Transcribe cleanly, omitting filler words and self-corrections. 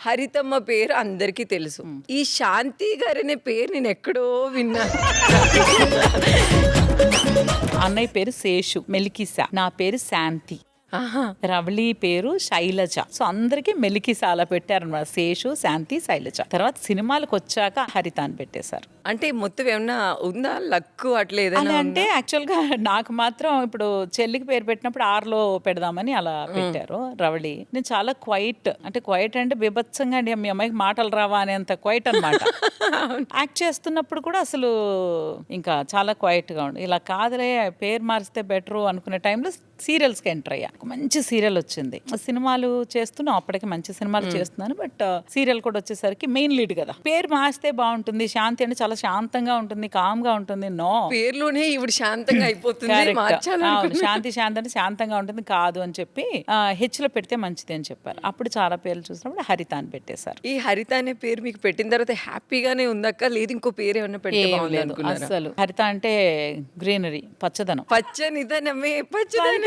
హరితమ్మ పేరు అందరికీ తెలుసు. ఈ శాంతి గారనే పేరు నేను ఎక్కడో విన్నా. అన్నయ్య పేరు శేషు, మెలికిసా. నా పేరు శాంతి. రవళి పేరు శైలజ. సో అందరికి మెలికిస అలా పెట్టారన్నమాట. శేషు, శాంతి, శైలజ. తర్వాత సినిమాలకు వచ్చాక హరిత అని పెట్టేశారు. అంటే మొత్తం ఏమన్నా ఉందా లక్కు అట్లా అలా ఏదైనా అంటే యాక్చువల్ గా నాకు మాత్రం ఇప్పుడు చెల్లికి పేరు పెట్టినప్పుడు ఆర్లో పెడదామని అలా పెట్టారు రవళి. నేను చాలా క్వైట్, అంటే క్వైట్ అంటే బీభత్సంగా అండి, మీ అమ్మాయికి మాటలు రావా అనేంత క్వైట్ అనమాట. యాక్ట్ చేస్తున్నప్పుడు కూడా అసలు ఇంకా చాలా క్వైట్ గా ఉండి, ఇలా కాదులే పేరు మారిస్తే బెటరు అనుకునే టైంలో సీరియల్స్కి ఎంటర్ అయ్యా. మంచి సీరియల్ వచ్చింది. సినిమాలు చేస్తున్నాం, అప్పటికి మంచి సినిమాలు చేస్తున్నాను, బట్ సీరియల్ కూడా వచ్చేసరికి మెయిన్ లీడ్ కదా. పేరు మార్చితే బాగుంటుంది, శాంతి అంటే చాలా శాంతంగా ఉంటుంది, కామ్ గా ఉంటుంది. నో, పేర్లోనే ఇప్పుడు శాంతంగా అయిపోతుంది, శాంతి శాంతి అంటే శాంతంగా ఉంటుంది కాదు అని చెప్పి హెచ్ లో పెడితే మంచిది అని చెప్పారు. అప్పుడు చాలా పేర్లు చూసినప్పుడు హరిత అని పెట్టేశారు. ఈ హరిత అనే పేరు మీకు పెట్టిన తర్వాత హ్యాపీగానే ఉందక్క, లేదు ఇంకో పేరు ఏమన్నా పెడితే బాగుంది అనుకున్నారా? అసలు హరిత అంటే గ్రీనరీ, పచ్చదనం, పచ్చనిదనమే పచ్చదనం.